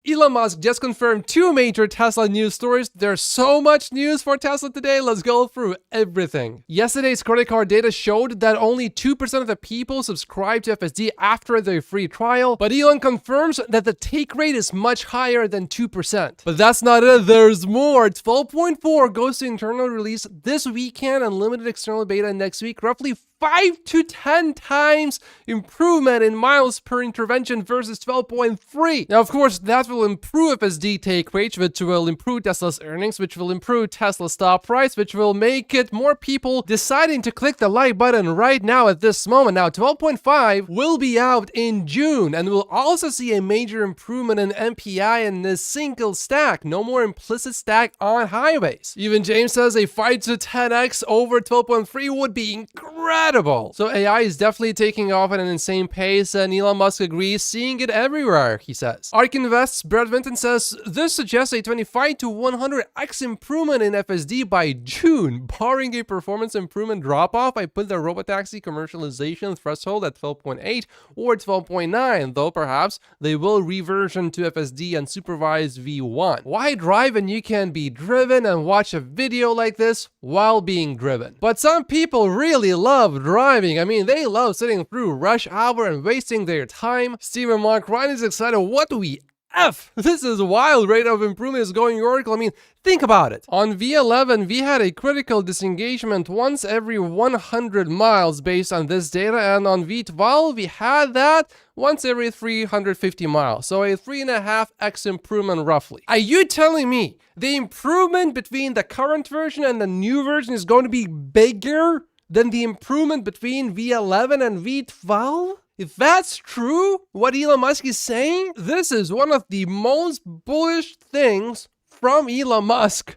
Elon Musk just confirmed two major Tesla news stories. There's so much news for Tesla today. Let's go through everything. Yesterday's credit card data showed that only 2% of the people subscribed to FSD after their free trial, but Elon confirms that the take rate is much higher than 2%. But that's not it, there's more. 12.4 goes to internal release this weekend and limited external beta next week, roughly 5 to 10 times improvement in miles per intervention versus 12.3. Now, of course, that will improve FSD take rate, which will improve Tesla's earnings, which will improve Tesla's stock price, which will make it more people deciding to click the like button right now at this moment. Now, 12.5 will be out in June, and we'll also see a major improvement in MPI and the single stack. No more implicit stack on highways. Even James says a 5 to 10x over 12.3 would be incredible. So AI is definitely taking off at an insane pace, and Elon Musk agrees, seeing it everywhere, he says. ARK Invest's Brett Vinton says, this suggests a 25 to 100x improvement in FSD by June. Barring a performance improvement drop-off, I put the robotaxi commercialization threshold at 12.8 or 12.9, though perhaps they will reversion to FSD and supervised V1. Why drive when you can be driven and watch a video like this while being driven? But some people really love driving. I mean, they love sitting through rush hour and wasting their time. Stephen Mark Ryan is excited. What do we F? This is wild. Rate of improvement is going Oracle. I mean, think about it. On V11, we had a critical disengagement once every 100 miles based on this data, and on V12, we had that once every 350 miles. So a 3.5x improvement roughly. Are you telling me the improvement between the current version and the new version is going to be bigger than the improvement between V11 and V12? If that's true, what Elon Musk is saying, this is one of the most bullish things from Elon Musk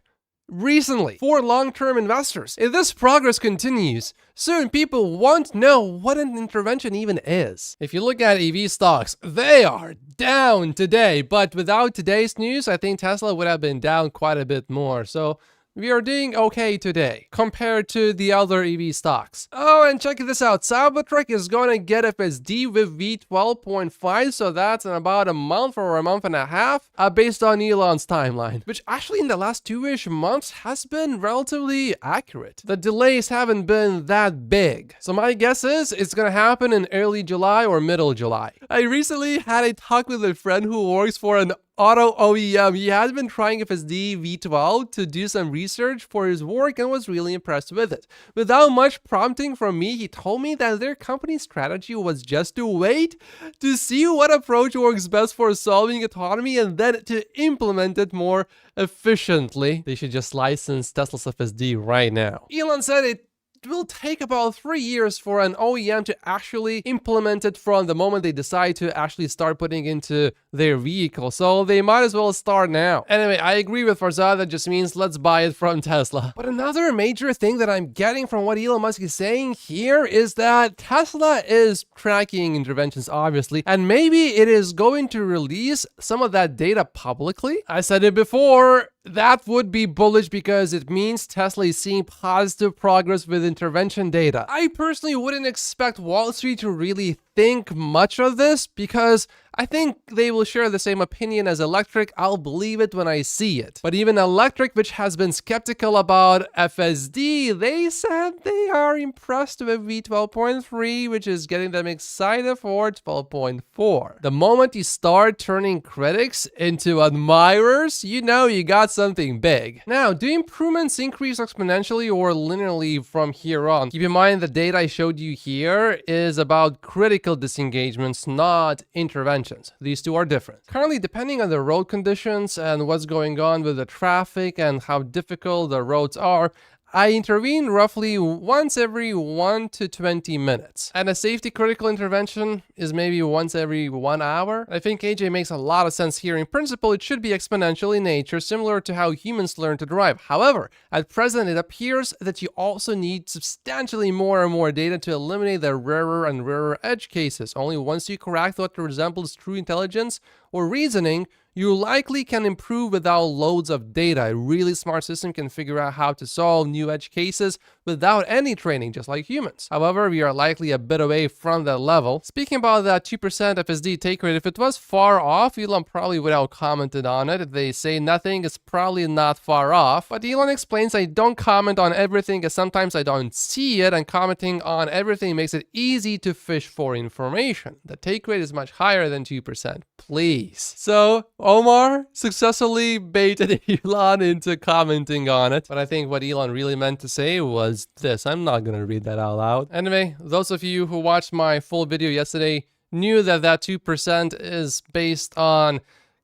recently for long-term investors. If this progress continues, soon people won't know what an intervention even is. If you look at EV stocks, they are down today, but without today's news, I think Tesla would have been down quite a bit more. So we are doing okay today compared to the other EV stocks. Oh, and check this out. Cybertruck is going to get FSD with V12.5, so that's in about a month or a month and a half, based on Elon's timeline, which actually in the last 2-ish months has been relatively accurate. The delays haven't been that big. So my guess is it's going to happen in early July or middle July. I recently had a talk with a friend who works for an auto OEM. He has been trying FSD V12 to do some research for his work and was really impressed with it. Without much prompting from me, he told me that their company's strategy was just to wait to see what approach works best for solving autonomy and then to implement it more efficiently. They should just license Tesla's FSD right now. Elon said it will take about 3 years for an OEM to actually implement it from the moment they decide to actually start putting into their vehicle. So they might as well start now. Anyway, I agree with Farzad. That just means let's buy it from Tesla. But another major thing that I'm getting from what Elon Musk is saying here is that Tesla is tracking interventions, obviously, and maybe it is going to release some of that data publicly. I said it before. That would be bullish because it means Tesla is seeing positive progress with intervention data. I personally wouldn't expect Wall Street to really think much of this because I think they will share the same opinion as Electric. I'll believe it when I see it. But even Electric, which has been skeptical about FSD, they said they are impressed with V12.3, which is getting them excited for 12.4. The moment you start turning critics into admirers, you know you got something big. Now, do improvements increase exponentially or linearly from here on? Keep in mind the data I showed you here is about critical disengagements, not interventions. These two are different. Currently, depending on the road conditions and what's going on with the traffic and how difficult the roads are, I intervene roughly once every 1 to 20 minutes. And a safety critical intervention is maybe once every 1 hour. I think AJ makes a lot of sense here. In principle, it should be exponential in nature, similar to how humans learn to drive. However, at present, it appears that you also need substantially more and more data to eliminate the rarer and rarer edge cases. Only once you correct what resembles true intelligence or reasoning, you likely can improve without loads of data. A really smart system can figure out how to solve new edge cases without any training, just like humans. However, we are likely a bit away from that level. Speaking about that 2% FSD take rate, if it was far off, Elon probably would have commented on it. If they say nothing, it's probably not far off. But Elon explains, I don't comment on everything as sometimes I don't see it, and commenting on everything makes it easy to fish for information. The take rate is much higher than 2%. Please. So Omar successfully baited Elon into commenting on it. But I think what Elon really meant to say was this. I'm not going to read that out loud. Anyway, those of you who watched my full video yesterday knew that that 2% is based on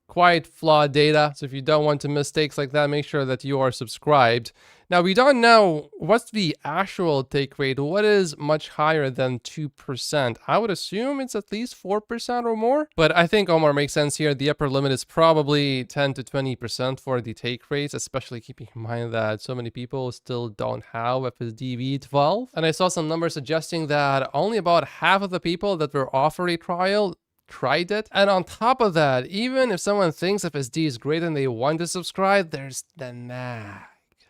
quite flawed data. So if you don't want to mistakes like that, make sure that you are subscribed. Now, we don't know what's the actual take rate. What is much higher than 2%? I would assume it's at least 4% or more. But I think Omar makes sense here. The upper limit is probably 10 to 20% for the take rates, especially keeping in mind that so many people still don't have FSD v12. And I saw some numbers suggesting that only about half of the people that were offered a trial tried it. And on top of that, even if someone thinks FSD is great and they want to subscribe, there's the nag,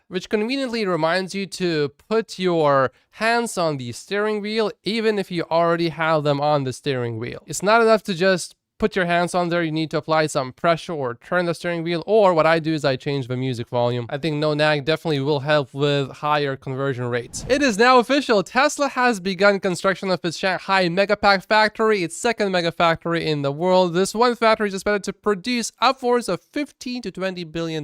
which conveniently reminds you to put your hands on the steering wheel, even if you already have them on the steering wheel. It's not enough to just put your hands on there. You need to apply some pressure or turn the steering wheel, or what I do is I change the music volume. I think no nag definitely will help with higher conversion rates. It is now official. Tesla has begun construction of its Shanghai Megapack factory, its second mega factory in the world. This one factory is expected to produce upwards of $15 to $20 billion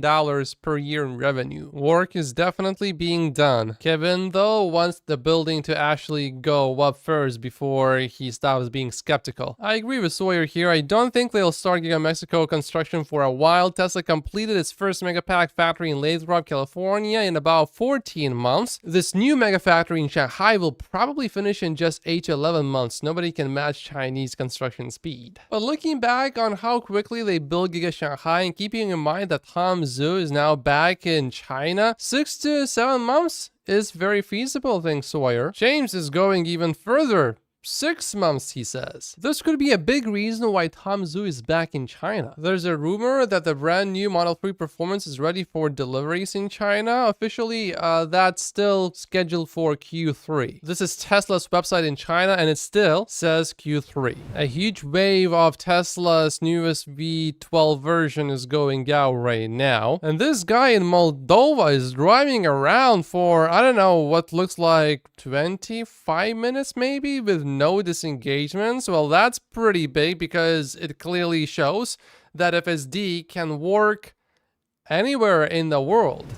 per year in revenue. Work is definitely being done. Kevin, though, wants the building to actually go up first before he stops being skeptical. I agree with Sawyer here. I don't think they'll start Giga Mexico construction for a while. Tesla completed its first Megapack factory in Lathrop, California in about 14 months. This new mega factory in Shanghai will probably finish in just 8 to 11 months. Nobody can match Chinese construction speed. But looking back on how quickly they built Giga Shanghai and keeping in mind that Tom Zhu is now back in China, 6 to 7 months is very feasible, thanks Sawyer. James is going even further. 6 months, he says. This could be a big reason why Tom Zhu is back in China. There's a rumor that the brand new Model 3 Performance is ready for deliveries in China. Officially, that's still scheduled for Q3. This is Tesla's website in China, and it still says Q3. A huge wave of Tesla's newest V12 version is going out right now. And this guy in Moldova is driving around for, I don't know, what looks like 25 minutes maybe, with no disengagements. Well, that's pretty big because it clearly shows that FSD can work anywhere in the world.